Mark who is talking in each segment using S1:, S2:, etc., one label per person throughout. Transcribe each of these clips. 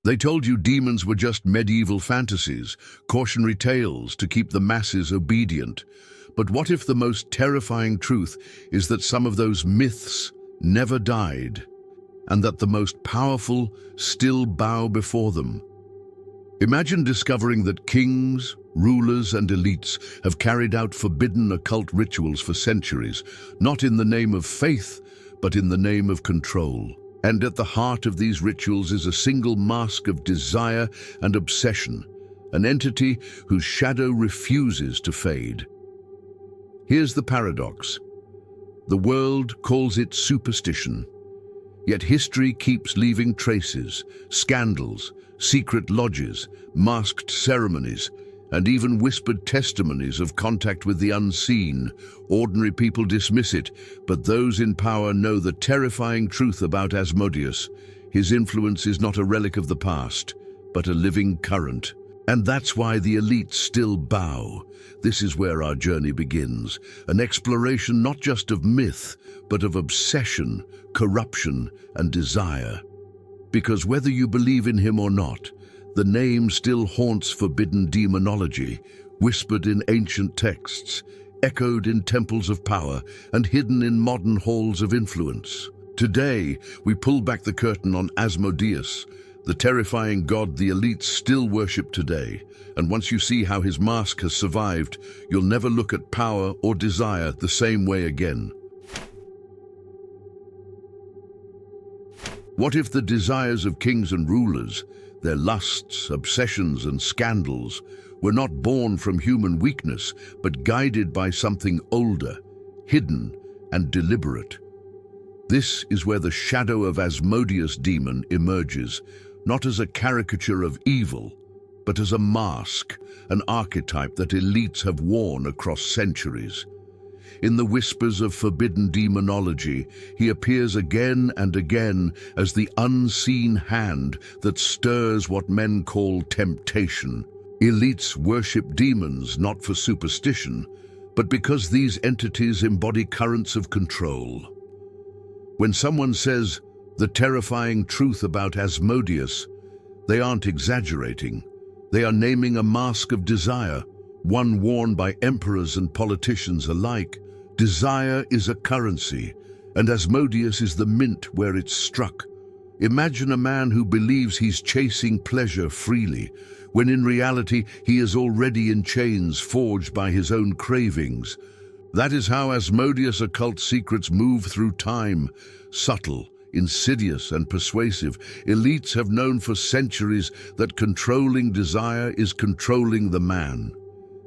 S1: They told you demons were just medieval fantasies, cautionary tales to keep the masses obedient. But what if the most terrifying truth is that some of those myths never died, and that the most powerful still bow before them? Imagine discovering that kings, rulers, and elites have carried out forbidden occult rituals for centuries, not in the name of faith, but in the name of control. And at the heart of these rituals is a single mask of desire and obsession, an entity whose shadow refuses to fade. Here's the paradox. The world calls it superstition, yet history keeps leaving traces, scandals, secret lodges, masked ceremonies, and even whispered testimonies of contact with the unseen. Ordinary people dismiss it, but those in power know the terrifying truth about Asmodeus. His influence is not a relic of the past, but a living current. And that's why the elites still bow. This is where our journey begins, an exploration not just of myth, but of obsession, corruption, and desire. Because whether you believe in him or not, the name still haunts forbidden demonology, whispered in ancient texts, echoed in temples of power, and hidden in modern halls of influence. Today, we pull back the curtain on Asmodeus, the terrifying god the elites still worship today. And once you see how his mask has survived, you'll never look at power or desire the same way again. What if the desires of kings and rulers, their lusts, obsessions, and scandals, were not born from human weakness, but guided by something older, hidden, and deliberate? This is where the shadow of Asmodeus demon emerges, not as a caricature of evil, but as a mask, an archetype that elites have worn across centuries. In the whispers of forbidden demonology, he appears again and again as the unseen hand that stirs what men call temptation. Elites worship demons not for superstition, but because these entities embody currents of control. When someone says the terrifying truth about Asmodeus, they aren't exaggerating. They are naming a mask of desire, one worn by emperors and politicians alike. Desire is a currency, and Asmodeus is the mint where it's struck. Imagine a man who believes he's chasing pleasure freely, when in reality he is already in chains forged by his own cravings. That is how Asmodeus' occult secrets move through time, subtle, insidious, and persuasive. Elites have known for centuries that controlling desire is controlling the man.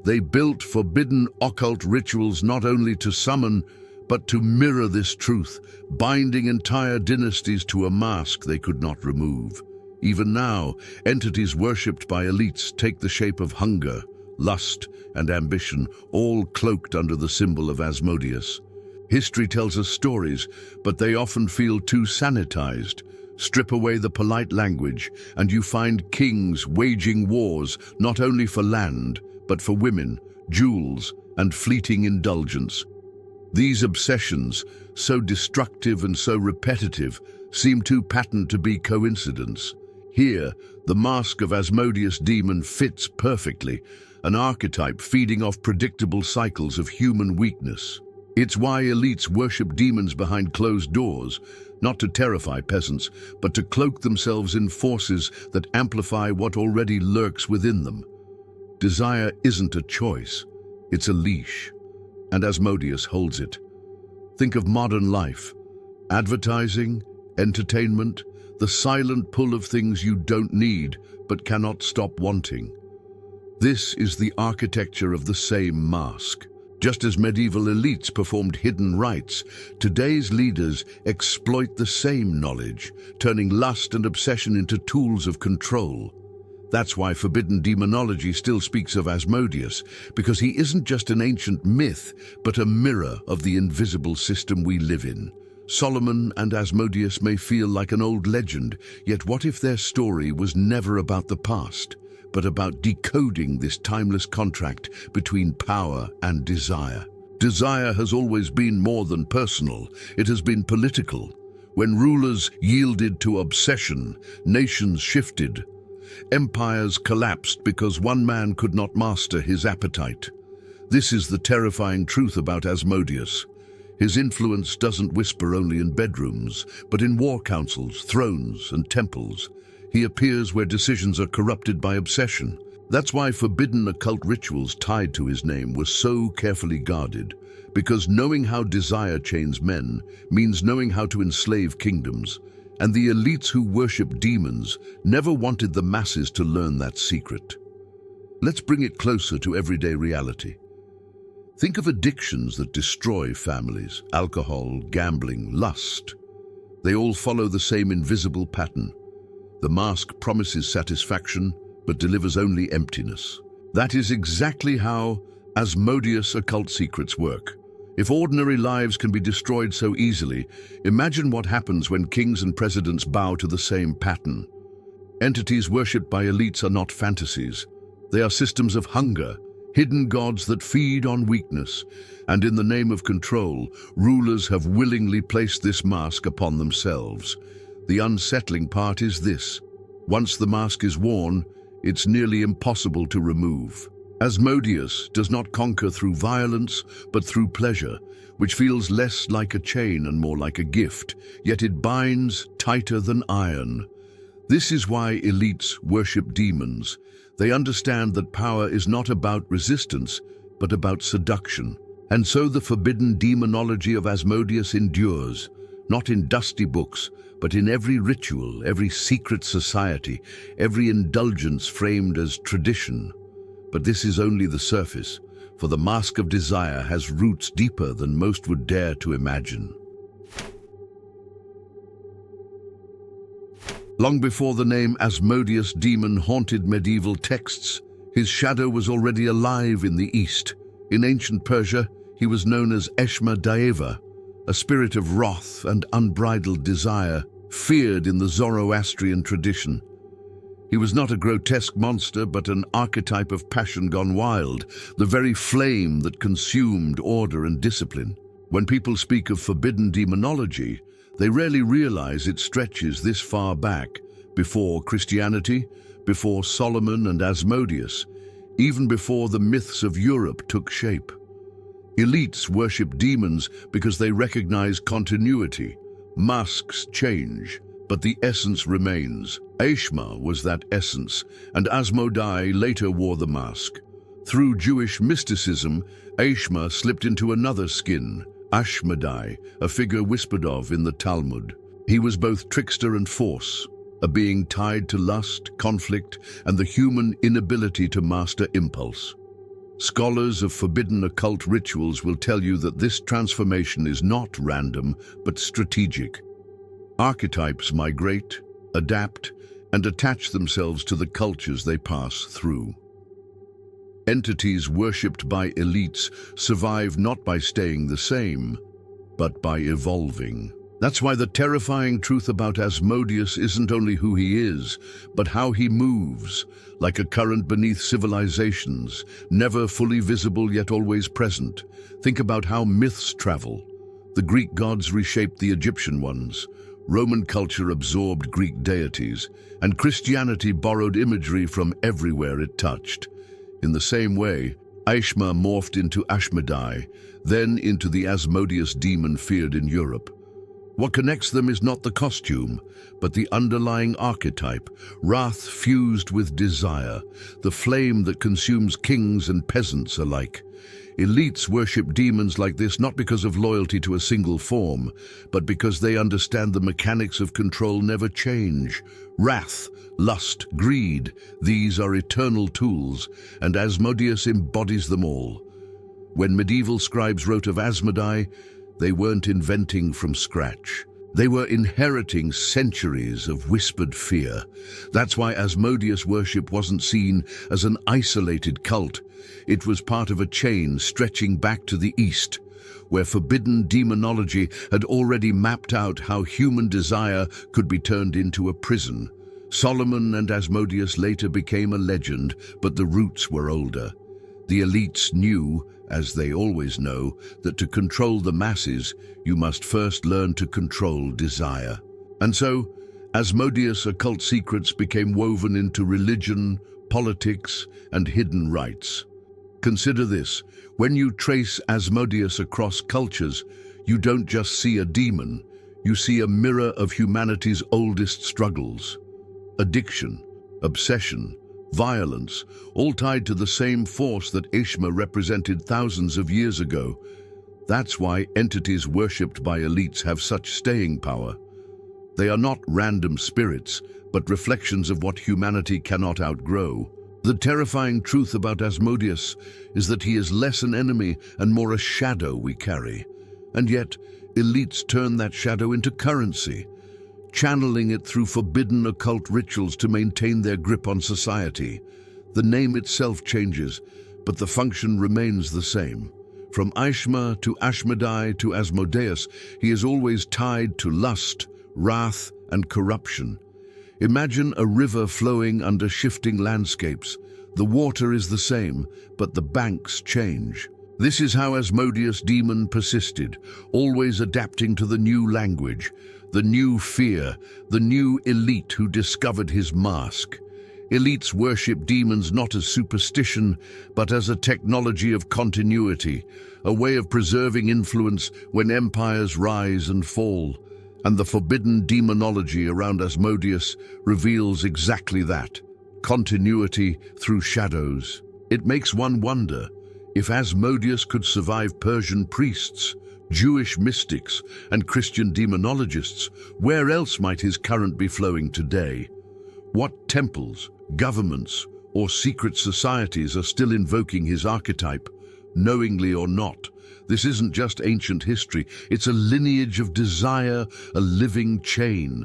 S1: They built forbidden occult rituals not only to summon, but to mirror this truth, binding entire dynasties to a mask they could not remove. Even now, entities worshipped by elites take the shape of hunger, lust, and ambition, all cloaked under the symbol of Asmodeus. History tells us stories, but they often feel too sanitized. Strip away the polite language, and you find kings waging wars not only for land, but for women, jewels, and fleeting indulgence. These obsessions, so destructive and so repetitive, seem too patent to be coincidence. Here, the mask of Asmodeus demon fits perfectly, an archetype feeding off predictable cycles of human weakness. It's why elites worship demons behind closed doors, not to terrify peasants, but to cloak themselves in forces that amplify what already lurks within them. Desire isn't a choice, it's a leash, and Asmodeus holds it. Think of modern life, advertising, entertainment, the silent pull of things you don't need but cannot stop wanting. This is the architecture of the same mask. Just as medieval elites performed hidden rites, today's leaders exploit the same knowledge, turning lust and obsession into tools of control. That's why forbidden demonology still speaks of Asmodeus, because he isn't just an ancient myth, but a mirror of the invisible system we live in. Solomon and Asmodeus may feel like an old legend, yet what if their story was never about the past, but about decoding this timeless contract between power and desire? Desire has always been more than personal, it has been political. When rulers yielded to obsession, nations shifted. Empires collapsed because one man could not master his appetite. This is the terrifying truth about Asmodeus. His influence doesn't whisper only in bedrooms, but in war councils, thrones, and temples. He appears where decisions are corrupted by obsession. That's why forbidden occult rituals tied to his name were so carefully guarded, because knowing how desire chains men means knowing how to enslave kingdoms, and the elites who worship demons never wanted the masses to learn that secret. Let's bring it closer to everyday reality. Think of addictions that destroy families: alcohol, gambling, lust. They all follow the same invisible pattern. The mask promises satisfaction, but delivers only emptiness. That is exactly how Asmodeus occult secrets work. If ordinary lives can be destroyed so easily, imagine what happens when kings and presidents bow to the same pattern. Entities worshipped by elites are not fantasies. They are systems of hunger, hidden gods that feed on weakness, and in the name of control, rulers have willingly placed this mask upon themselves. The unsettling part is this: once the mask is worn, it's nearly impossible to remove. Asmodeus does not conquer through violence, but through pleasure, which feels less like a chain and more like a gift, yet it binds tighter than iron. This is why elites worship demons. They understand that power is not about resistance, but about seduction. And so the forbidden demonology of Asmodeus endures, not in dusty books, but in every ritual, every secret society, every indulgence framed as tradition. But this is only the surface, for the mask of desire has roots deeper than most would dare to imagine. Long before the name Asmodeus demon haunted medieval texts, his shadow was already alive in the East. In ancient Persia, he was known as Eshma-Daeva, a spirit of wrath and unbridled desire, feared in the Zoroastrian tradition. He was not a grotesque monster, but an archetype of passion gone wild, the very flame that consumed order and discipline. When people speak of forbidden demonology, they rarely realize it stretches this far back, before Christianity, before Solomon and Asmodeus, even before the myths of Europe took shape. Elites worship demons because they recognize continuity. Masks change, but the essence remains. Eshma was that essence, and Asmodai later wore the mask. Through Jewish mysticism, Eshma slipped into another skin, Ashmedai, a figure whispered of in the Talmud. He was both trickster and force, a being tied to lust, conflict, and the human inability to master impulse. Scholars of forbidden occult rituals will tell you that this transformation is not random, but strategic. Archetypes migrate, adapt, and attach themselves to the cultures they pass through. Entities worshipped by elites survive not by staying the same, but by evolving. That's why the terrifying truth about Asmodeus isn't only who he is, but how he moves, like a current beneath civilizations, never fully visible yet always present. Think about how myths travel. The Greek gods reshaped the Egyptian ones, Roman culture absorbed Greek deities, and Christianity borrowed imagery from everywhere it touched. In the same way, Eshma morphed into Ashmedai, then into the Asmodeus demon feared in Europe. What connects them is not the costume, but the underlying archetype, wrath fused with desire, the flame that consumes kings and peasants alike. Elites worship demons like this not because of loyalty to a single form, but because they understand the mechanics of control never change. Wrath, lust, greed, these are eternal tools, and Asmodeus embodies them all. When medieval scribes wrote of Asmodai, they weren't inventing from scratch. They were inheriting centuries of whispered fear. That's why Asmodeus worship wasn't seen as an isolated cult. It was part of a chain stretching back to the East, where forbidden demonology had already mapped out how human desire could be turned into a prison. Solomon and Asmodeus later became a legend, but the roots were older. The elites knew, as they always know, that to control the masses, you must first learn to control desire. And so, Asmodeus' occult secrets became woven into religion, politics, and hidden rites. Consider this: when you trace Asmodeus across cultures, you don't just see a demon, you see a mirror of humanity's oldest struggles. Addiction, obsession, violence, all tied to the same force that Ishma represented thousands of years ago. That's why entities worshipped by elites have such staying power. They are not random spirits, but reflections of what humanity cannot outgrow. The terrifying truth about Asmodeus is that he is less an enemy and more a shadow we carry. And yet, elites turn that shadow into currency, channeling it through forbidden occult rituals to maintain their grip on society. The name itself changes, but the function remains the same. From Ishma to Ashmedai to Asmodeus, he is always tied to lust, wrath, and corruption. Imagine a river flowing under shifting landscapes. The water is the same, but the banks change. This is how Asmodeus' demon persisted, always adapting to the new language, the new fear, the new elite who discovered his mask. Elites worship demons not as superstition, but as a technology of continuity, a way of preserving influence when empires rise and fall. And the forbidden demonology around Asmodeus reveals exactly that: continuity through shadows. It makes one wonder, if Asmodeus could survive Persian priests, Jewish mystics, and Christian demonologists, where else might his current be flowing today? What temples, governments, or secret societies are still invoking his archetype, knowingly or not? This isn't just ancient history, it's a lineage of desire, a living chain.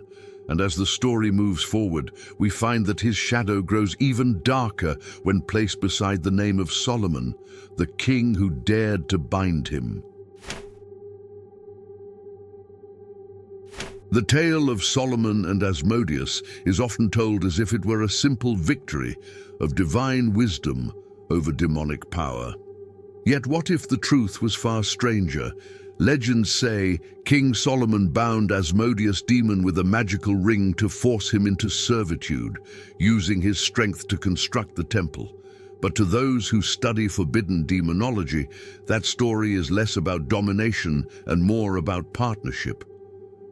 S1: And as the story moves forward, we find that his shadow grows even darker when placed beside the name of Solomon, the king who dared to bind him. The tale of Solomon and Asmodeus is often told as if it were a simple victory of divine wisdom over demonic power. Yet what if the truth was far stranger? Legends say King Solomon bound Asmodeus' demon with a magical ring to force him into servitude, using his strength to construct the temple. But to those who study forbidden demonology, that story is less about domination and more about partnership.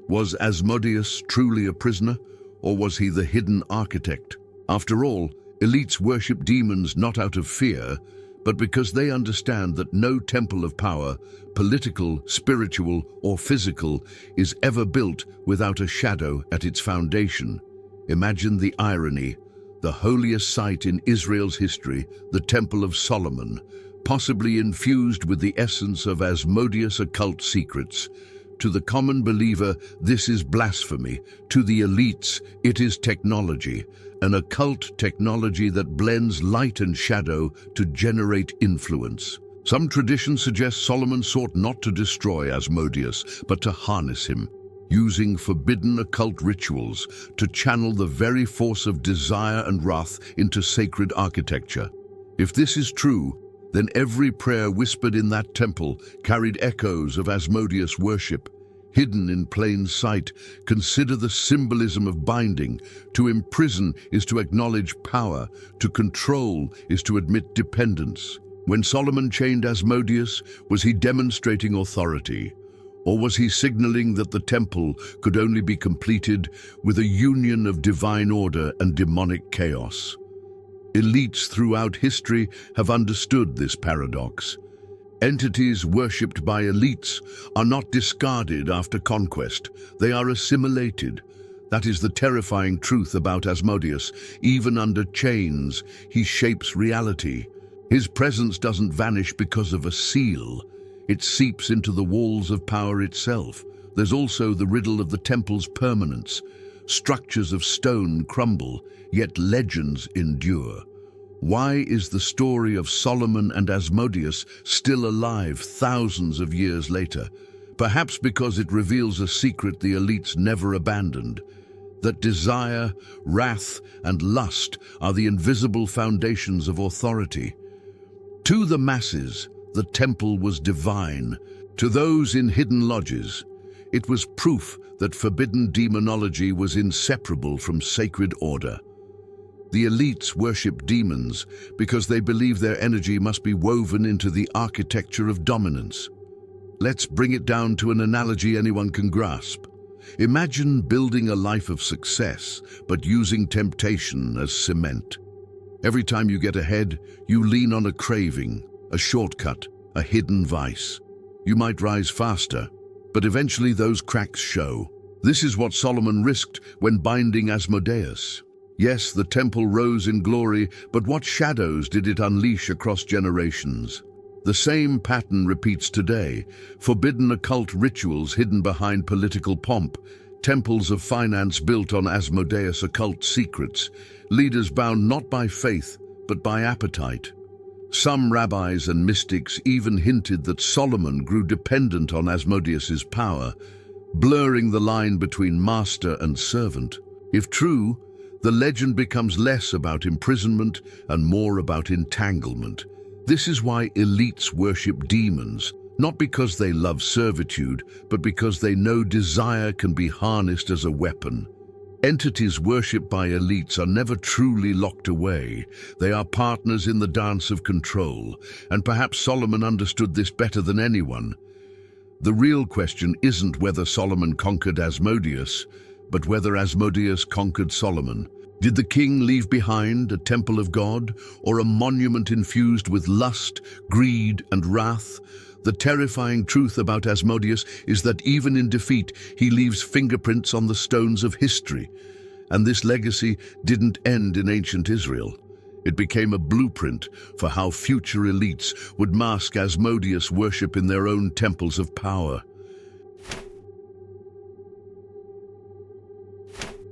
S1: Was Asmodeus truly a prisoner, or was he the hidden architect? After all, elites worship demons not out of fear, but because they understand that no temple of power, political, spiritual, or physical, is ever built without a shadow at its foundation. Imagine the irony: the holiest site in Israel's history, the Temple of Solomon, possibly infused with the essence of Asmodeus' occult secrets. To the common believer, this is blasphemy. To the elites, it is technology, an occult technology that blends light and shadow to generate influence. Some traditions suggest Solomon sought not to destroy Asmodeus, but to harness him, using forbidden occult rituals to channel the very force of desire and wrath into sacred architecture. If this is true, then every prayer whispered in that temple carried echoes of Asmodeus' worship. Hidden in plain sight, consider the symbolism of binding. To imprison is to acknowledge power, to control is to admit dependence. When Solomon chained Asmodeus, was he demonstrating authority? Or was he signaling that the temple could only be completed with a union of divine order and demonic chaos? Elites throughout history have understood this paradox. Entities worshipped by elites are not discarded after conquest, they are assimilated. That is the terrifying truth about Asmodeus. Even under chains, he shapes reality. His presence doesn't vanish because of a seal. It seeps into the walls of power itself. There's also the riddle of the temple's permanence. Structures of stone crumble, yet legends endure. Why is the story of Solomon and Asmodeus still alive thousands of years later? Perhaps because it reveals a secret the elites never abandoned: that desire, wrath, and lust are the invisible foundations of authority. To the masses, the temple was divine. To those in hidden lodges, It was proof that forbidden demonology was inseparable from sacred order. The elites worship demons because they believe their energy must be woven into the architecture of dominance. Let's bring it down to an analogy anyone can grasp. Imagine building a life of success, but using temptation as cement. Every time you get ahead, you lean on a craving, a shortcut, a hidden vice. You might rise faster, but eventually those cracks show. This is what Solomon risked when binding Asmodeus. Yes, the temple rose in glory, but what shadows did it unleash across generations? The same pattern repeats today. Forbidden occult rituals hidden behind political pomp, temples of finance built on Asmodeus' occult secrets, leaders bound not by faith, but by appetite. Some rabbis and mystics even hinted that Solomon grew dependent on Asmodeus' power, blurring the line between master and servant. If true, the legend becomes less about imprisonment and more about entanglement. This is why elites worship demons, not because they love servitude, but because they know desire can be harnessed as a weapon. Entities worshipped by elites are never truly locked away. They are partners in the dance of control, and perhaps Solomon understood this better than anyone. The real question isn't whether Solomon conquered Asmodeus, but whether Asmodeus conquered Solomon. Did the king leave behind a temple of God, or a monument infused with lust, greed, and wrath? The terrifying truth about Asmodeus is that even in defeat, he leaves fingerprints on the stones of history. And this legacy didn't end in ancient Israel. It became a blueprint for how future elites would mask Asmodeus' worship in their own temples of power.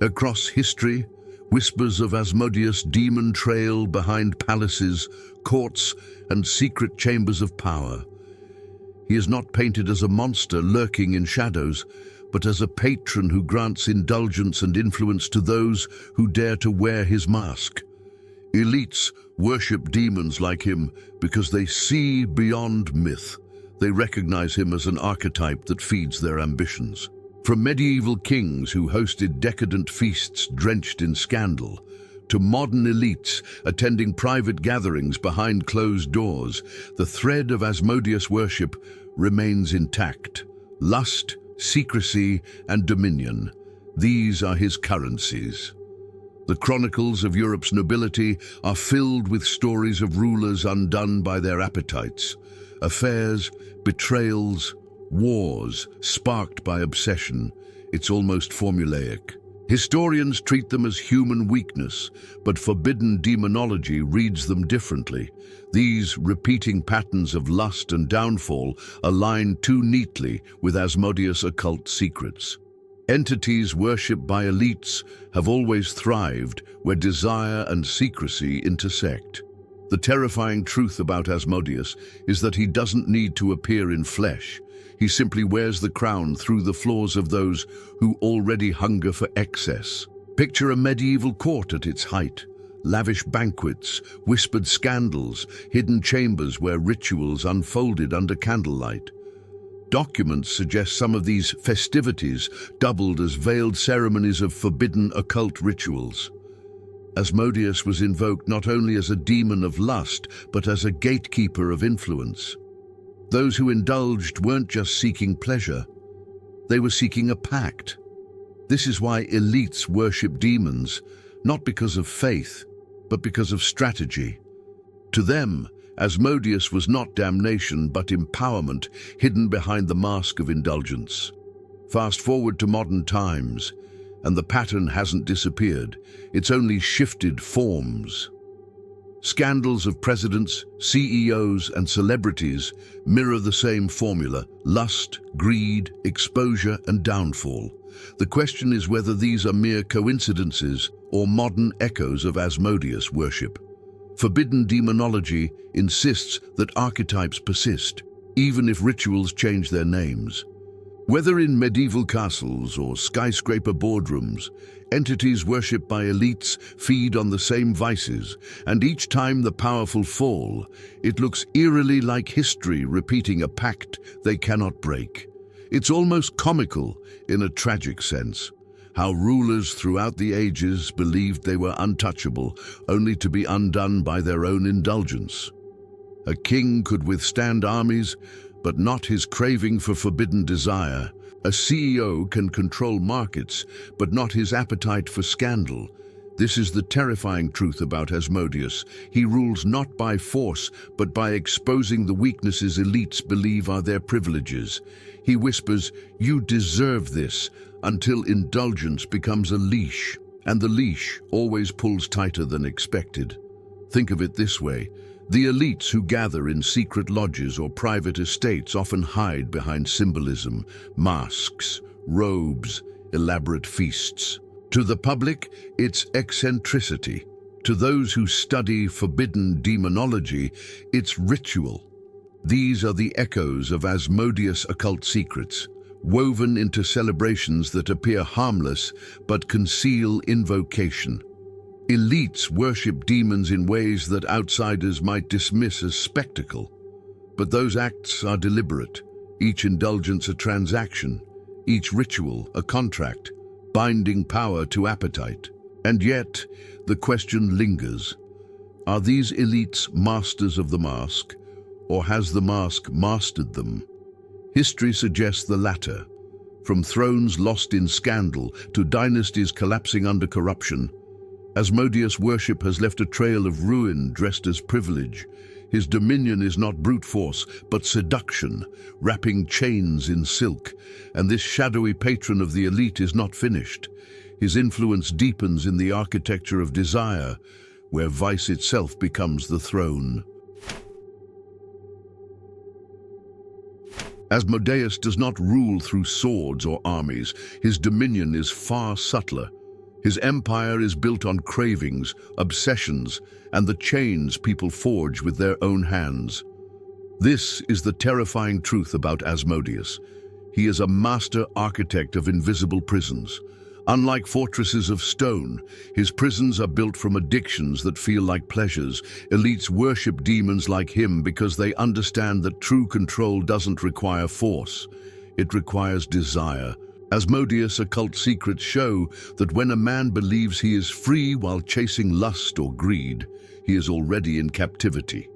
S1: Across history, whispers of Asmodeus' demon trail behind palaces, courts, and secret chambers of power. He is not painted as a monster lurking in shadows, but as a patron who grants indulgence and influence to those who dare to wear his mask. Elites worship demons like him because they see beyond myth. They recognize him as an archetype that feeds their ambitions. From medieval kings who hosted decadent feasts drenched in scandal, to modern elites attending private gatherings behind closed doors, the thread of Asmodeus worship remains intact. Lust, secrecy, and dominion, these are his currencies. The chronicles of Europe's nobility are filled with stories of rulers undone by their appetites, affairs, betrayals, wars sparked by obsession. It's almost formulaic. Historians treat them as human weakness, but forbidden demonology reads them differently. These repeating patterns of lust and downfall align too neatly with Asmodeus' occult secrets. Entities worshipped by elites have always thrived where desire and secrecy intersect. The terrifying truth about Asmodeus is that he doesn't need to appear in flesh. He simply wears the crown through the floors of those who already hunger for excess. Picture a medieval court at its height. Lavish banquets, whispered scandals, hidden chambers where rituals unfolded under candlelight. Documents suggest some of these festivities doubled as veiled ceremonies of forbidden occult rituals. Asmodeus was invoked not only as a demon of lust, but as a gatekeeper of influence. Those who indulged weren't just seeking pleasure, they were seeking a pact. This is why elites worship demons, not because of faith, but because of strategy. To them, Asmodeus was not damnation, but empowerment hidden behind the mask of indulgence. Fast forward to modern times, and the pattern hasn't disappeared, it's only shifted forms. Scandals of presidents, CEOs, and celebrities mirror the same formula: lust, greed, exposure, and downfall. The question is whether these are mere coincidences or modern echoes of Asmodeus worship. Forbidden demonology insists that archetypes persist, even if rituals change their names. Whether in medieval castles or skyscraper boardrooms, entities worshipped by elites feed on the same vices, and each time the powerful fall, it looks eerily like history repeating a pact they cannot break. It's almost comical in a tragic sense, how rulers throughout the ages believed they were untouchable, only to be undone by their own indulgence. A king could withstand armies, but not his craving for forbidden desire. A CEO can control markets, but not his appetite for scandal. This is the terrifying truth about Asmodeus. He rules not by force, but by exposing the weaknesses elites believe are their privileges. He whispers, "You deserve this," until indulgence becomes a leash, and the leash always pulls tighter than expected. Think of it this way. The elites who gather in secret lodges or private estates often hide behind symbolism, masks, robes, elaborate feasts. To the public, it's eccentricity. To those who study forbidden demonology, it's ritual. These are the echoes of Asmodeus' occult secrets, woven into celebrations that appear harmless but conceal invocation. Elites worship demons in ways that outsiders might dismiss as spectacle. But those acts are deliberate, each indulgence a transaction, each ritual a contract, binding power to appetite. And yet, the question lingers. Are these elites masters of the mask, or has the mask mastered them? History suggests the latter. From thrones lost in scandal to dynasties collapsing under corruption, Asmodeus' worship has left a trail of ruin dressed as privilege. His dominion is not brute force, but seduction, wrapping chains in silk. And this shadowy patron of the elite is not finished. His influence deepens in the architecture of desire, where vice itself becomes the throne. Asmodeus does not rule through swords or armies. His dominion is far subtler. His empire is built on cravings, obsessions, and the chains people forge with their own hands. This is the terrifying truth about Asmodeus. He is a master architect of invisible prisons. Unlike fortresses of stone, his prisons are built from addictions that feel like pleasures. Elites worship demons like him because they understand that true control doesn't require force. It requires desire. Asmodeus' occult secrets show that when a man believes he is free while chasing lust or greed, he is already in captivity.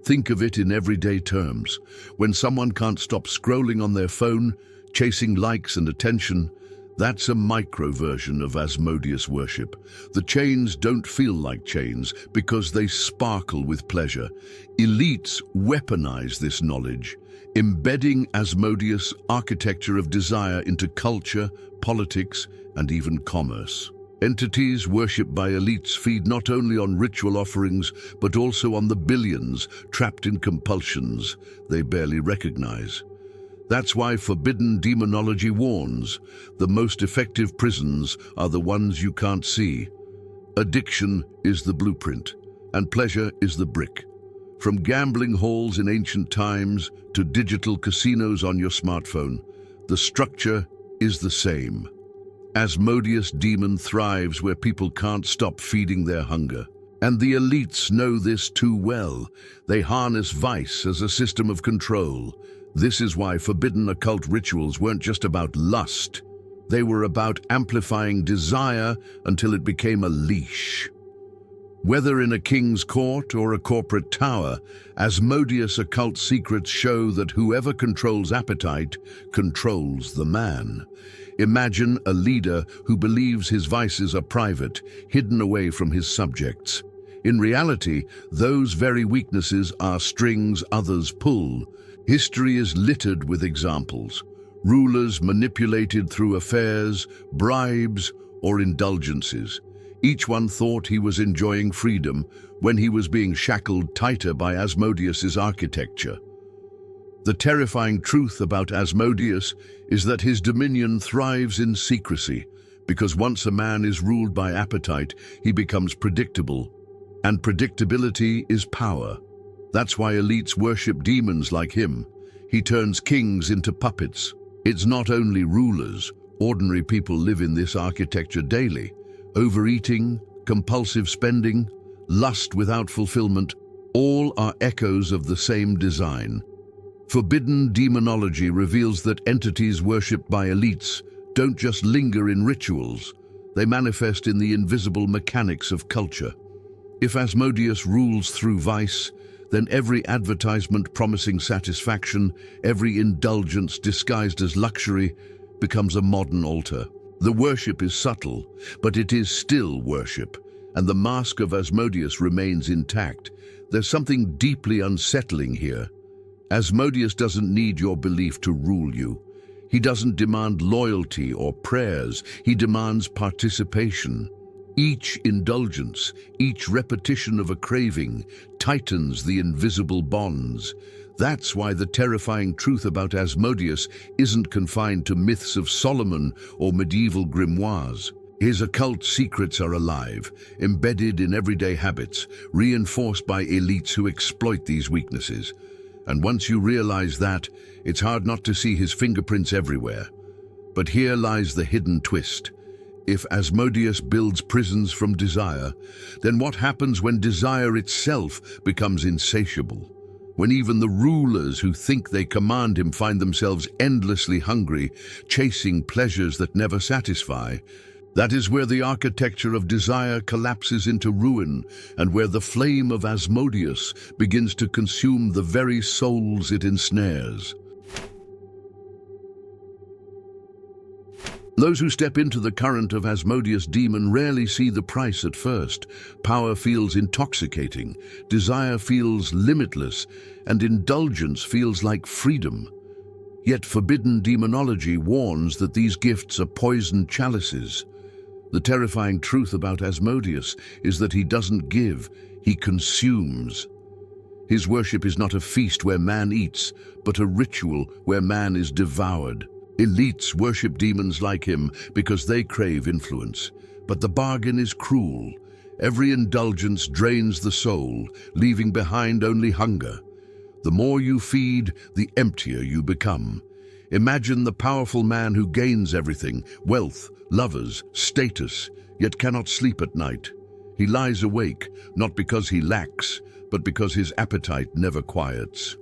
S1: Think of it in everyday terms. When someone can't stop scrolling on their phone, chasing likes and attention, that's a micro version of Asmodeus worship. The chains don't feel like chains because they sparkle with pleasure. Elites weaponize this knowledge, embedding Asmodeus' architecture of desire into culture, politics, and even commerce. Entities worshipped by elites feed not only on ritual offerings, but also on the billions trapped in compulsions they barely recognize. That's why forbidden demonology warns, the most effective prisons are the ones you can't see. Addiction is the blueprint, and pleasure is the brick. From gambling halls in ancient times to digital casinos on your smartphone, the structure is the same. Asmodeus' demon thrives where people can't stop feeding their hunger. And the elites know this too well. They harness vice as a system of control. This is why forbidden occult rituals weren't just about lust. They were about amplifying desire until it became a leash. Whether in a king's court or a corporate tower, Asmodeus' occult secrets show that whoever controls appetite controls the man. Imagine a leader who believes his vices are private, hidden away from his subjects. In reality, those very weaknesses are strings others pull. History is littered with examples. Rulers manipulated through affairs, bribes, or indulgences. Each one thought he was enjoying freedom when he was being shackled tighter by Asmodeus' architecture. The terrifying truth about Asmodeus is that his dominion thrives in secrecy, because once a man is ruled by appetite, he becomes predictable, and predictability is power. That's why elites worship demons like him. He turns kings into puppets. It's not only rulers. Ordinary people live in this architecture daily. Overeating, compulsive spending, lust without fulfillment, all are echoes of the same design. Forbidden demonology reveals that entities worshipped by elites don't just linger in rituals, they manifest in the invisible mechanics of culture. If Asmodeus rules through vice, then every advertisement promising satisfaction, every indulgence disguised as luxury, becomes a modern altar. The worship is subtle, but it is still worship, and the mask of Asmodeus remains intact. There's something deeply unsettling here. Asmodeus doesn't need your belief to rule you. He doesn't demand loyalty or prayers, he demands participation. Each indulgence, each repetition of a craving, tightens the invisible bonds. That's why the terrifying truth about Asmodeus isn't confined to myths of Solomon or medieval grimoires. His occult secrets are alive, embedded in everyday habits, reinforced by elites who exploit these weaknesses. And once you realize that, it's hard not to see his fingerprints everywhere. But here lies the hidden twist. If Asmodeus builds prisons from desire, then what happens when desire itself becomes insatiable? When even the rulers who think they command him find themselves endlessly hungry, chasing pleasures that never satisfy? That is where the architecture of desire collapses into ruin, and where the flame of Asmodeus begins to consume the very souls it ensnares. Those who step into the current of Asmodeus' demon rarely see the price at first. Power feels intoxicating, desire feels limitless, and indulgence feels like freedom. Yet forbidden demonology warns that these gifts are poisoned chalices. The terrifying truth about Asmodeus is that he doesn't give, he consumes. His worship is not a feast where man eats, but a ritual where man is devoured. Elites worship demons like him because they crave influence. But the bargain is cruel. Every indulgence drains the soul, leaving behind only hunger. The more you feed, the emptier you become. Imagine the powerful man who gains everything, wealth, lovers, status, yet cannot sleep at night. He lies awake, not because he lacks, but because his appetite never quiets.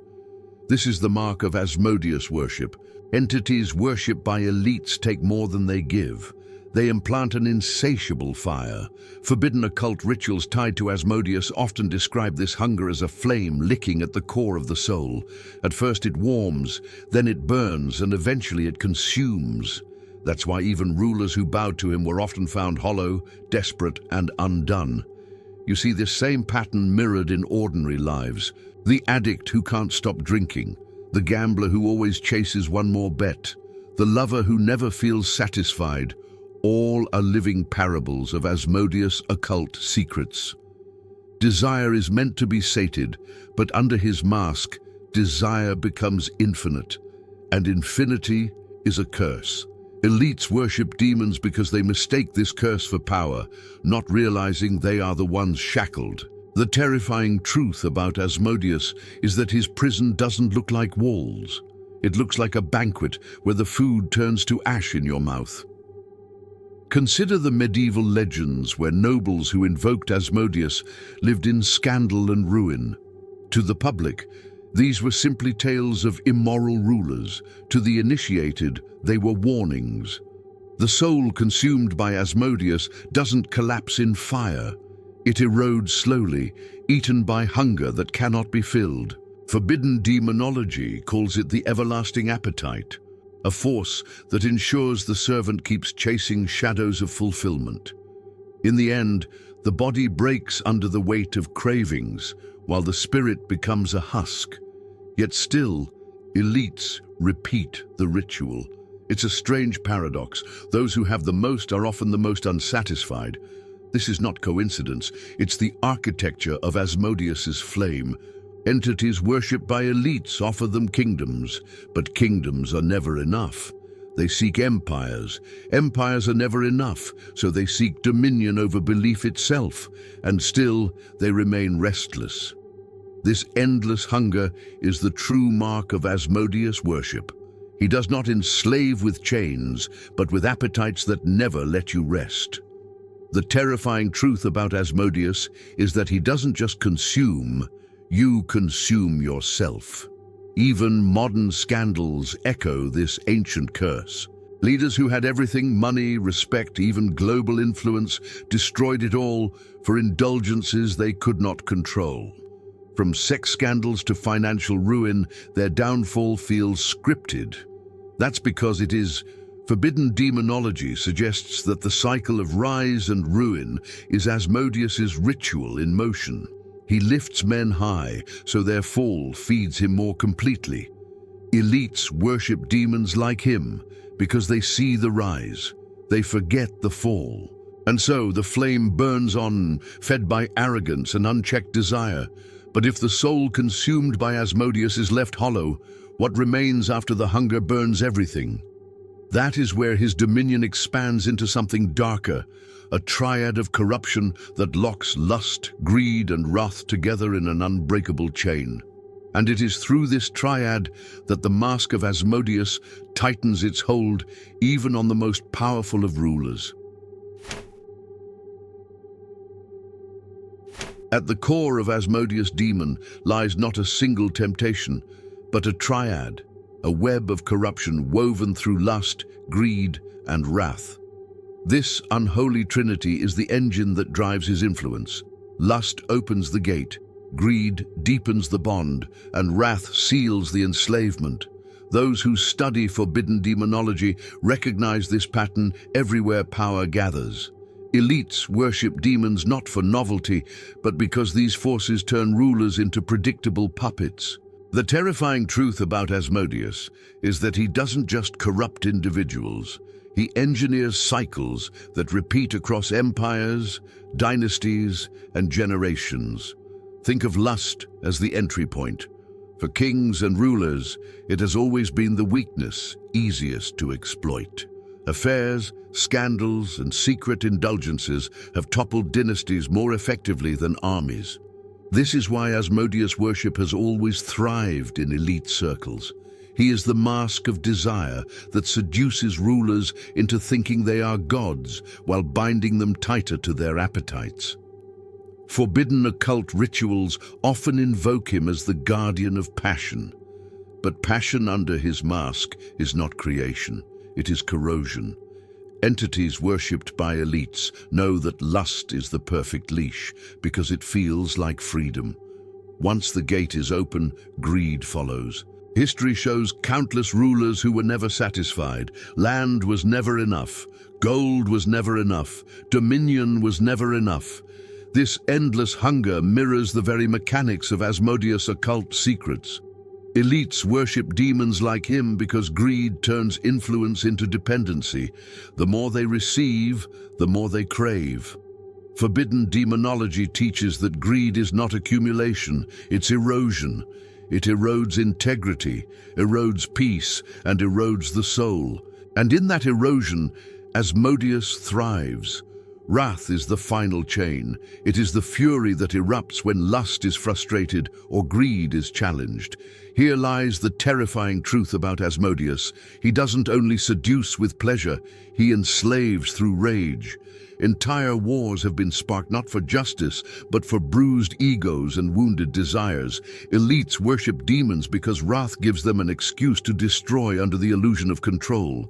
S1: This is the mark of Asmodeus worship. Entities worshipped by elites take more than they give. They implant an insatiable fire. Forbidden occult rituals tied to Asmodeus often describe this hunger as a flame licking at the core of the soul. At first it warms, then it burns, and eventually it consumes. That's why even rulers who bowed to him were often found hollow, desperate, and undone. You see this same pattern mirrored in ordinary lives. The addict who can't stop drinking, the gambler who always chases one more bet, the lover who never feels satisfied, all are living parables of Asmodeus' occult secrets. Desire is meant to be sated, but under his mask, desire becomes infinite, and infinity is a curse. Elites worship demons because they mistake this curse for power, not realizing they are the ones shackled. The terrifying truth about Asmodeus is that his prison doesn't look like walls. It looks like a banquet where the food turns to ash in your mouth. Consider the medieval legends where nobles who invoked Asmodeus lived in scandal and ruin. To the public, these were simply tales of immoral rulers. To the initiated, they were warnings. The soul consumed by Asmodeus doesn't collapse in fire. It erodes slowly, eaten by hunger that cannot be filled. Forbidden demonology calls it the everlasting appetite, a force that ensures the servant keeps chasing shadows of fulfillment. In the end, the body breaks under the weight of cravings, while the spirit becomes a husk. Yet still, elites repeat the ritual. It's a strange paradox. Those who have the most are often the most unsatisfied. This is not coincidence. It's the architecture of Asmodeus's flame. Entities worshipped by elites offer them kingdoms, but kingdoms are never enough. They seek empires. Empires are never enough, so they seek dominion over belief itself, and still they remain restless. This endless hunger is the true mark of Asmodeus worship. He does not enslave with chains, but with appetites that never let you rest. The terrifying truth about Asmodeus is that he doesn't just consume, you consume yourself. Even modern scandals echo this ancient curse. Leaders who had everything, money, respect, even global influence, destroyed it all for indulgences they could not control. From sex scandals to financial ruin, their downfall feels scripted. That's because it is. Forbidden demonology suggests that the cycle of rise and ruin is Asmodeus's ritual in motion. He lifts men high, so their fall feeds him more completely. Elites worship demons like him because they see the rise. They forget the fall. And so the flame burns on, fed by arrogance and unchecked desire. But if the soul consumed by Asmodeus is left hollow, what remains after the hunger burns everything? That is where his dominion expands into something darker, a triad of corruption that locks lust, greed, and wrath together in an unbreakable chain. And it is through this triad that the mask of Asmodeus tightens its hold even on the most powerful of rulers. At the core of Asmodeus' demon lies not a single temptation, but a triad, a web of corruption woven through lust, greed, and wrath. This unholy trinity is the engine that drives his influence. Lust opens the gate, greed deepens the bond, and wrath seals the enslavement. Those who study forbidden demonology recognize this pattern everywhere power gathers. Elites worship demons not for novelty, but because these forces turn rulers into predictable puppets. The terrifying truth about Asmodeus is that he doesn't just corrupt individuals. He engineers cycles that repeat across empires, dynasties, and generations. Think of lust as the entry point. For kings and rulers, it has always been the weakness easiest to exploit. Affairs, scandals, and secret indulgences have toppled dynasties more effectively than armies. This is why Asmodeus worship has always thrived in elite circles. He is the mask of desire that seduces rulers into thinking they are gods while binding them tighter to their appetites. Forbidden occult rituals often invoke him as the guardian of passion. But passion under his mask is not creation, it is corrosion. Entities worshipped by elites know that lust is the perfect leash because it feels like freedom. Once the gate is open, greed follows. History shows countless rulers who were never satisfied. Land was never enough. Gold was never enough. Dominion was never enough. This endless hunger mirrors the very mechanics of Asmodeus' occult secrets. Elites worship demons like him because greed turns influence into dependency. The more they receive, the more they crave. Forbidden demonology teaches that greed is not accumulation, it's erosion. It erodes integrity, erodes peace, and erodes the soul. And in that erosion, Asmodeus thrives. Wrath is the final chain. It is the fury that erupts when lust is frustrated or greed is challenged. Here lies the terrifying truth about Asmodeus. He doesn't only seduce with pleasure, he enslaves through rage. Entire wars have been sparked not for justice, but for bruised egos and wounded desires. Elites worship demons because wrath gives them an excuse to destroy under the illusion of control.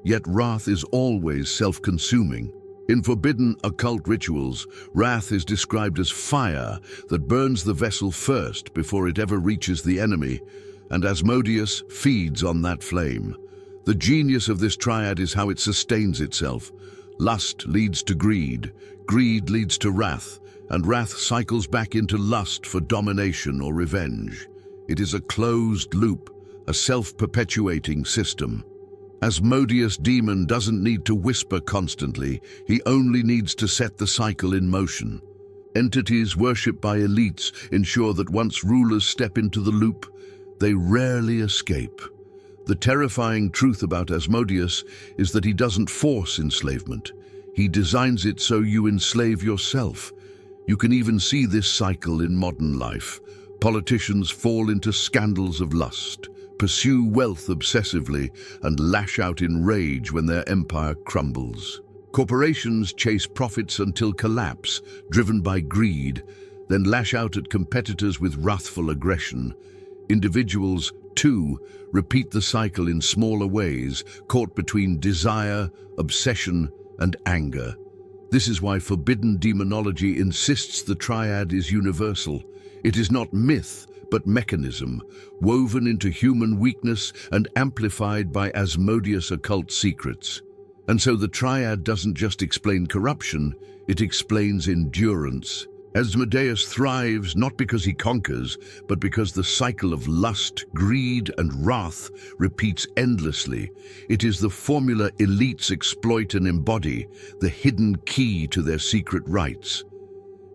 S1: Yet wrath is always self-consuming. In forbidden occult rituals, wrath is described as fire that burns the vessel first before it ever reaches the enemy, and Asmodeus feeds on that flame. The genius of this triad is how it sustains itself. Lust leads to greed, greed leads to wrath, and wrath cycles back into lust for domination or revenge. It is a closed loop, a self-perpetuating system. Asmodeus' demon doesn't need to whisper constantly, he only needs to set the cycle in motion. Entities worshipped by elites ensure that once rulers step into the loop, they rarely escape. The terrifying truth about Asmodeus is that he doesn't force enslavement. He designs it so you enslave yourself. You can even see this cycle in modern life. Politicians fall into scandals of lust, pursue wealth obsessively, and lash out in rage when their empire crumbles. Corporations chase profits until collapse, driven by greed, then lash out at competitors with wrathful aggression. Individuals, too, repeat the cycle in smaller ways, caught between desire, obsession, and anger. This is why forbidden demonology insists the triad is universal. It is not myth, but mechanism, woven into human weakness and amplified by Asmodeus' occult secrets. And so the triad doesn't just explain corruption, it explains endurance. Asmodeus thrives not because he conquers, but because the cycle of lust, greed, and wrath repeats endlessly. It is the formula elites exploit and embody, the hidden key to their secret rites.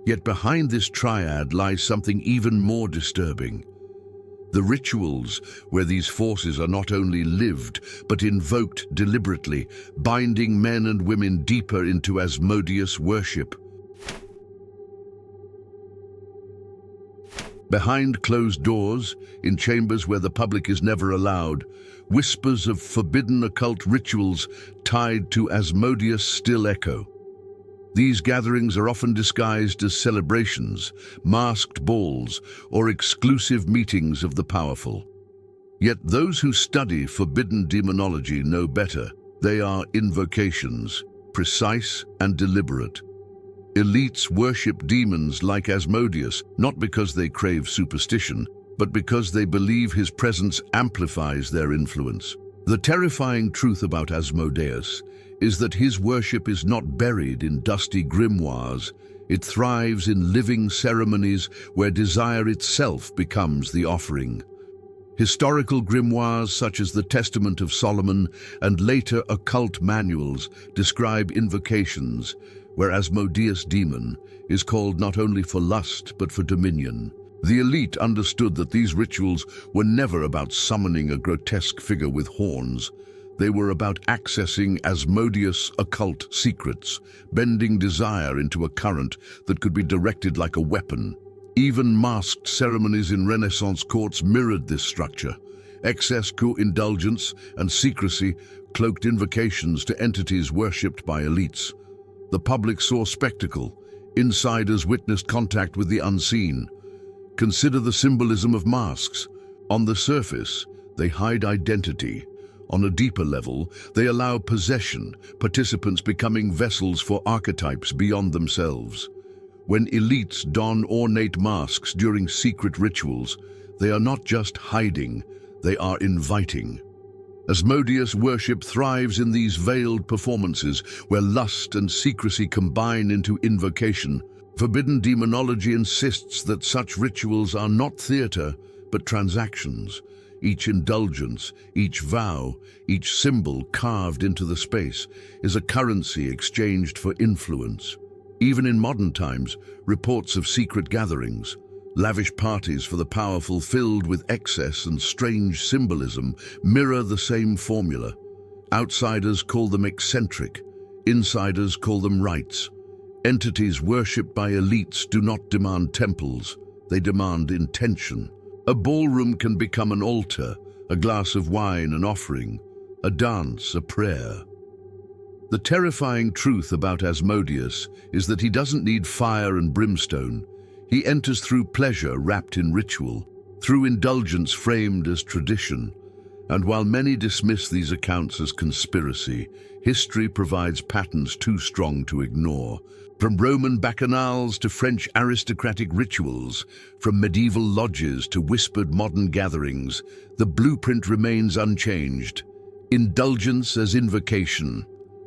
S1: Yet behind this triad lies something even more disturbing. The rituals where these forces are not only lived, but invoked deliberately, binding men and women deeper into Asmodeus worship. Behind closed doors, in chambers where the public is never allowed, whispers of forbidden occult rituals tied to Asmodeus still echo. These gatherings are often disguised as celebrations, masked balls, or exclusive meetings of the powerful. Yet those who study forbidden demonology know better. They are invocations, precise and deliberate. Elites worship demons like Asmodeus, not because they crave superstition, but because they believe his presence amplifies their influence. The terrifying truth about Asmodeus is that his worship is not buried in dusty grimoires. It thrives in living ceremonies where desire itself becomes the offering. Historical grimoires such as the Testament of Solomon and later occult manuals describe invocations where Asmodeus' demon is called not only for lust but for dominion. The elite understood that these rituals were never about summoning a grotesque figure with horns. They were about accessing Asmodeus' occult secrets, bending desire into a current that could be directed like a weapon. Even masked ceremonies in Renaissance courts mirrored this structure. Excess indulgence and secrecy cloaked invocations to entities worshipped by elites. The public saw spectacle. Insiders witnessed contact with the unseen. Consider the symbolism of masks. On the surface, they hide identity. On a deeper level, they allow possession, participants becoming vessels for archetypes beyond themselves. When elites don ornate masks during secret rituals, they are not just hiding, they are inviting. Asmodeus worship thrives in these veiled performances where lust and secrecy combine into invocation. Forbidden demonology insists that such rituals are not theater, but transactions. Each indulgence, each vow, each symbol carved into the space is a currency exchanged for influence. Even in modern times, reports of secret gatherings, lavish parties for the powerful filled with excess and strange symbolism mirror the same formula. Outsiders call them eccentric, insiders call them rites. Entities worshipped by elites do not demand temples, they demand intention. A ballroom can become an altar, a glass of wine an offering, a dance a prayer. The terrifying truth about Asmodeus is that he doesn't need fire and brimstone. He enters through pleasure wrapped in ritual, through indulgence framed as tradition. And while many dismiss these accounts as conspiracy, history provides patterns too strong to ignore. From Roman bacchanals to French aristocratic rituals, from medieval lodges to whispered modern gatherings, the blueprint remains unchanged. Indulgence as invocation.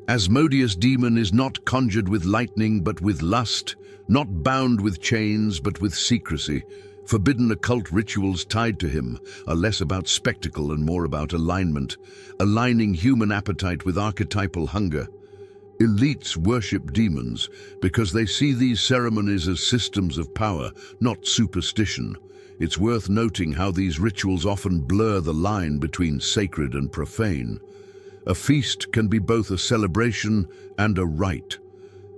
S1: Asmodeus' demon is not conjured with lightning but with lust, not bound with chains but with secrecy. Forbidden occult rituals tied to him are less about spectacle and more about alignment, aligning human appetite with archetypal hunger. Elites worship demons because they see these ceremonies as systems of power, not superstition. It's worth noting how these rituals often blur the line between sacred and profane. A feast can be both a celebration and a rite.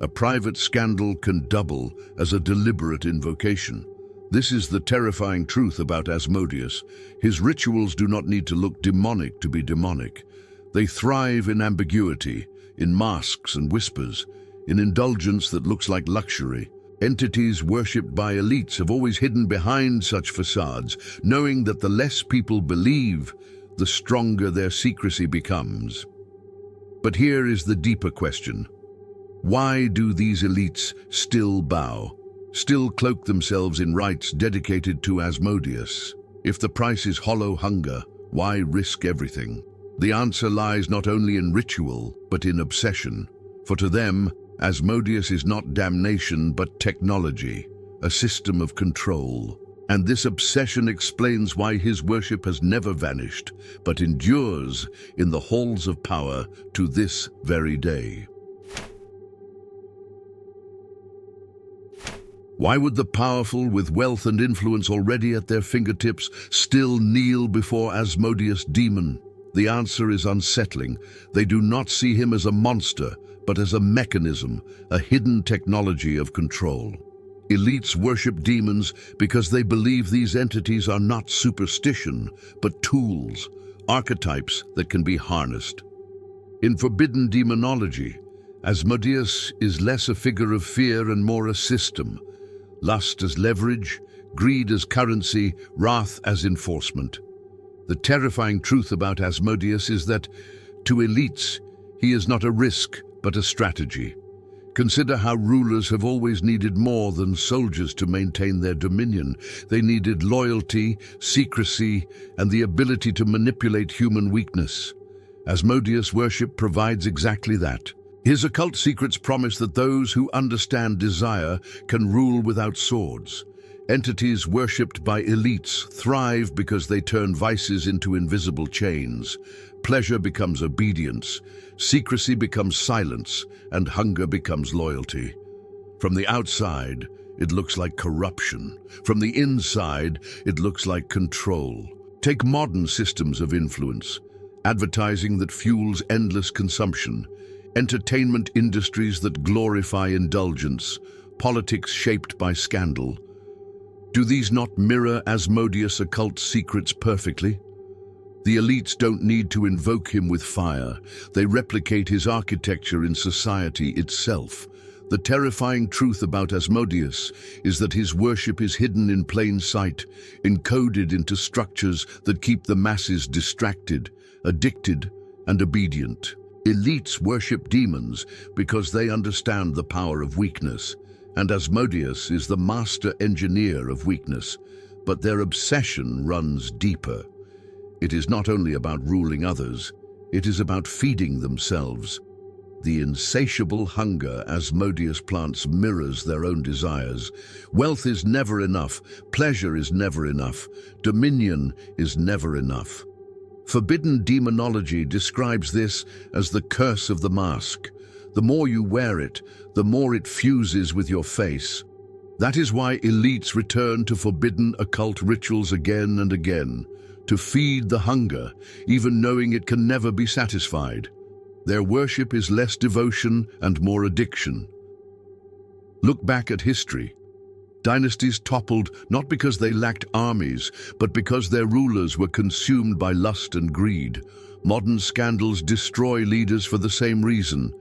S1: A private scandal can double as a deliberate invocation. This is the terrifying truth about Asmodeus. His rituals do not need to look demonic to be demonic. They thrive in ambiguity, in masks and whispers, in indulgence that looks like luxury. Entities worshipped by elites have always hidden behind such facades, knowing that the less people believe, the stronger their secrecy becomes. But here is the deeper question. Why do these elites still bow, still cloak themselves in rites dedicated to Asmodeus? If the price is hollow hunger, why risk everything? The answer lies not only in ritual, but in obsession. For to them, Asmodeus is not damnation, but technology, a system of control. And this obsession explains why his worship has never vanished, but endures in the halls of power to this very day. Why would the powerful, with wealth and influence already at their fingertips, still kneel before Asmodeus demon? The answer is unsettling. They do not see him as a monster, but as a mechanism, a hidden technology of control. Elites worship demons because they believe these entities are not superstition, but tools, archetypes that can be harnessed. In forbidden demonology, Asmodeus is less a figure of fear and more a system. Lust as leverage, greed as currency, wrath as enforcement. The terrifying truth about Asmodeus is that, to elites, he is not a risk, but a strategy. Consider how rulers have always needed more than soldiers to maintain their dominion. They needed loyalty, secrecy, and the ability to manipulate human weakness. Asmodeus worship provides exactly that. His occult secrets promise that those who understand desire can rule without swords. Entities worshipped by elites thrive because they turn vices into invisible chains. Pleasure becomes obedience, secrecy becomes silence, and hunger becomes loyalty. From the outside, it looks like corruption. From the inside, it looks like control. Take modern systems of influence, advertising that fuels endless consumption, entertainment industries that glorify indulgence, politics shaped by scandal. Do these not mirror Asmodeus' occult secrets perfectly? The elites don't need to invoke him with fire. They replicate his architecture in society itself. The terrifying truth about Asmodeus is that his worship is hidden in plain sight, encoded into structures that keep the masses distracted, addicted, and obedient. Elites worship demons because they understand the power of weakness, and Asmodeus is the master engineer of weakness, but their obsession runs deeper. It is not only about ruling others, it is about feeding themselves. The insatiable hunger Asmodeus plants mirrors their own desires. Wealth is never enough, pleasure is never enough, dominion is never enough. Forbidden demonology describes this as the curse of the mask. The more you wear it, the more it fuses with your face. That is why elites return to forbidden occult rituals again and again, to feed the hunger, even knowing it can never be satisfied. Their worship is less devotion and more addiction. Look back at history. Dynasties toppled not because they lacked armies, but because their rulers were consumed by lust and greed. Modern scandals destroy leaders for the same reason.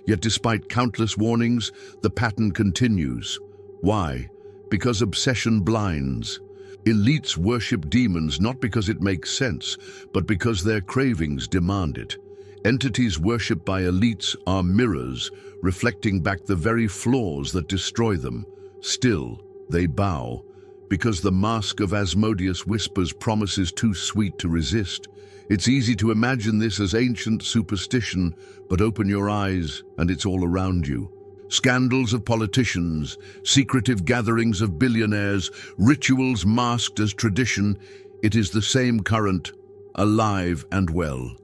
S1: Yet despite countless warnings, the pattern continues. Why? Because obsession blinds. Elites worship demons not because it makes sense, but because their cravings demand it. Entities worshipped by elites are mirrors, reflecting back the very flaws that destroy them. Still, they bow, because the mask of Asmodeus whispers promises too sweet to resist. It's easy to imagine this as ancient superstition, but open your eyes and it's all around you. Scandals of politicians, secretive gatherings of billionaires, rituals masked as tradition, it is the same current, alive and well.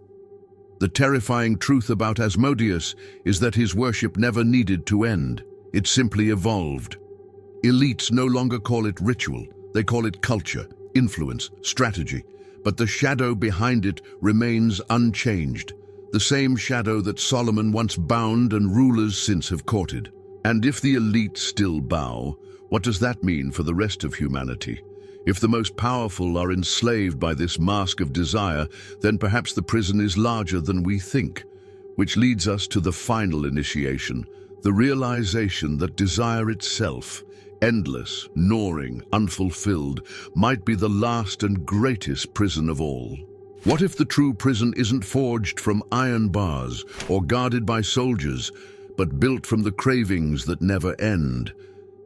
S1: The terrifying truth about Asmodeus is that his worship never needed to end. It simply evolved. Elites no longer call it ritual, they call it culture, influence, strategy. But the shadow behind it remains unchanged, the same shadow that Solomon once bound and rulers since have courted. And if the elite still bow, what does that mean for the rest of humanity? If the most powerful are enslaved by this mask of desire, then perhaps the prison is larger than we think, which leads us to the final initiation, The realization that desire itself, endless, gnawing, unfulfilled, might be the last and greatest prison of all. What if the true prison isn't forged from iron bars or guarded by soldiers, but built from the cravings that never end?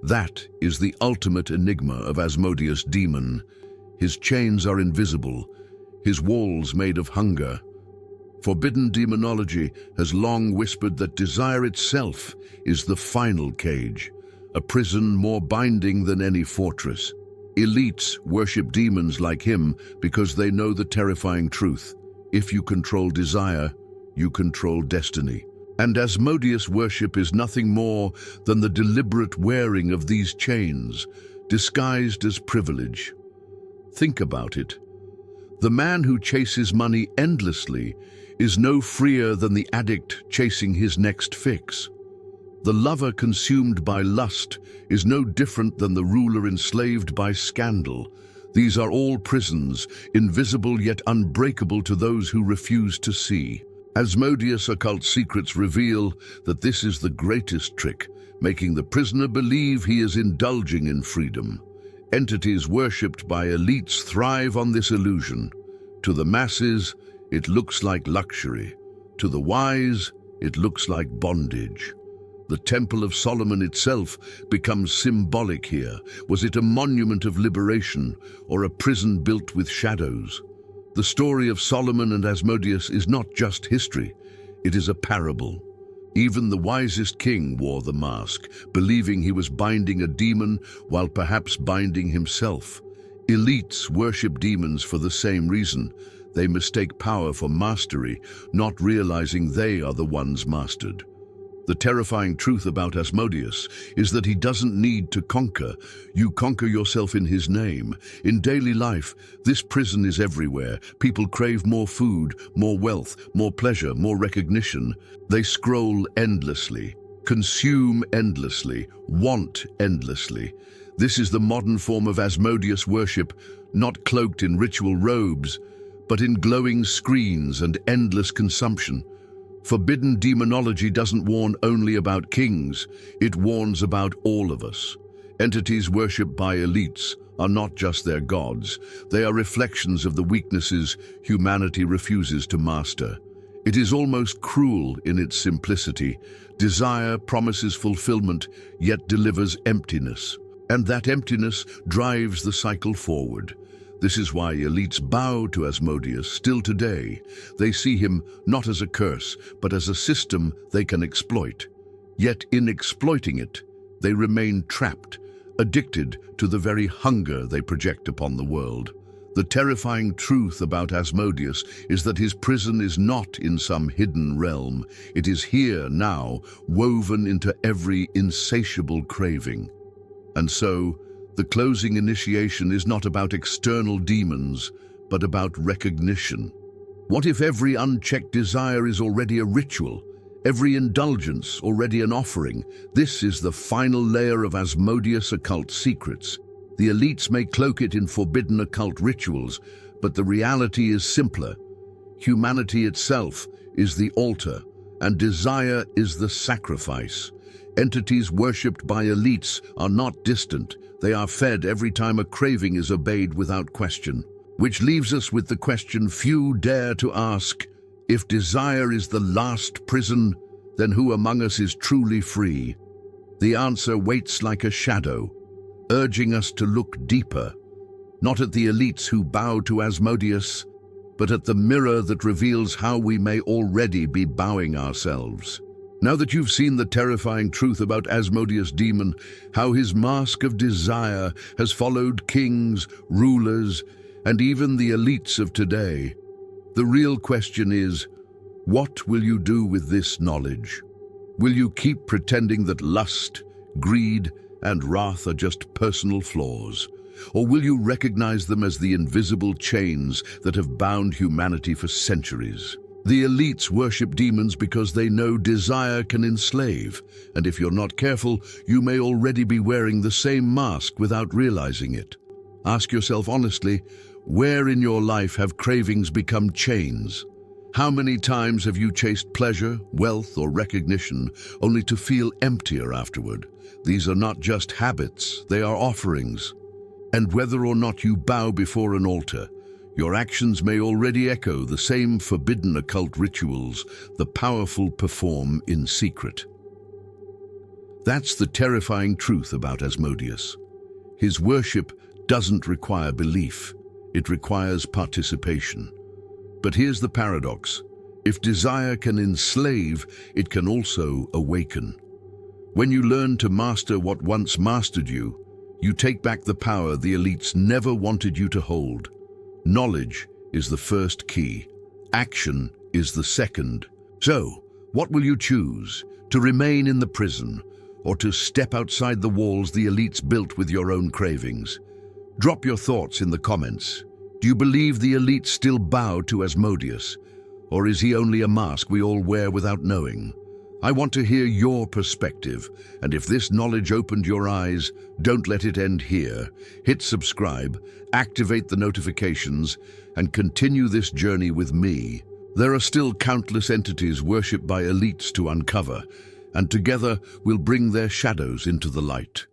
S1: That is the ultimate enigma of Asmodeus' demon. His chains are invisible, his walls made of hunger. Forbidden demonology has long whispered that desire itself is the final cage, a prison more binding than any fortress. Elites worship demons like him because they know the terrifying truth. If you control desire, you control destiny. And Asmodeus' worship is nothing more than the deliberate wearing of these chains, disguised as privilege. Think about it. The man who chases money endlessly is no freer than the addict chasing his next fix. The lover consumed by lust is no different than the ruler enslaved by scandal. These are all prisons, invisible yet unbreakable to those who refuse to see. Asmodeus' occult secrets reveal that this is the greatest trick, making the prisoner believe he is indulging in freedom. Entities worshipped by elites thrive on this illusion. To the masses, it looks like luxury. To the wise, it looks like bondage. The Temple of Solomon itself becomes symbolic here. Was it a monument of liberation or a prison built with shadows? The story of Solomon and Asmodeus is not just history, it is a parable. Even the wisest king wore the mask, believing he was binding a demon while perhaps binding himself. Elites worship demons for the same reason. They mistake power for mastery, not realizing they are the ones mastered. The terrifying truth about Asmodeus is that he doesn't need to conquer. You conquer yourself in his name. In daily life, this prison is everywhere. People crave more food, more wealth, more pleasure, more recognition. They scroll endlessly, consume endlessly, want endlessly. This is the modern form of Asmodeus worship, not cloaked in ritual robes, but in glowing screens and endless consumption. Forbidden demonology doesn't warn only about kings, it warns about all of us. Entities worshipped by elites are not just their gods, they are reflections of the weaknesses humanity refuses to master. It is almost cruel in its simplicity. Desire promises fulfillment, yet delivers emptiness. And that emptiness drives the cycle forward. This is why elites bow to Asmodeus still today. They see him not as a curse, but as a system they can exploit. Yet in exploiting it, they remain trapped, addicted to the very hunger they project upon the world. The terrifying truth about Asmodeus is that his prison is not in some hidden realm. It is here now, woven into every insatiable craving. And so, the closing initiation is not about external demons, but about recognition. What if every unchecked desire is already a ritual, every indulgence already an offering? This is the final layer of Asmodeus' occult secrets. The elites may cloak it in forbidden occult rituals, but the reality is simpler. Humanity itself is the altar, and desire is the sacrifice. Entities worshipped by elites are not distant. They are fed every time a craving is obeyed without question. Which leaves us with the question few dare to ask: if desire is the last prison, then who among us is truly free? The answer waits like a shadow, urging us to look deeper, not at the elites who bow to Asmodeus, but at the mirror that reveals how we may already be bowing ourselves. Now that you've seen the terrifying truth about Asmodeus' demon, how his mask of desire has followed kings, rulers, and even the elites of today, the real question is, what will you do with this knowledge? Will you keep pretending that lust, greed, and wrath are just personal flaws? Or will you recognize them as the invisible chains that have bound humanity for centuries? The elites worship demons because they know desire can enslave, and if you're not careful, you may already be wearing the same mask without realizing it. Ask yourself honestly, where in your life have cravings become chains? How many times have you chased pleasure, wealth, or recognition only to feel emptier afterward? These are not just habits, they are offerings. And whether or not you bow before an altar, your actions may already echo the same forbidden occult rituals the powerful perform in secret. That's the terrifying truth about Asmodeus. His worship doesn't require belief, it requires participation. But here's the paradox. If desire can enslave, it can also awaken. When you learn to master what once mastered you, you take back the power the elites never wanted you to hold. Knowledge is the first key. Action is the second. So, what will you choose? To remain in the prison, or to step outside the walls the elites built with your own cravings? Drop your thoughts in the comments. Do you believe the elites still bow to Asmodeus? Or is he only a mask we all wear without knowing? I want to hear your perspective, and if this knowledge opened your eyes, don't let it end here. Hit subscribe, activate the notifications, and continue this journey with me. There are still countless entities worshipped by elites to uncover, and together we'll bring their shadows into the light.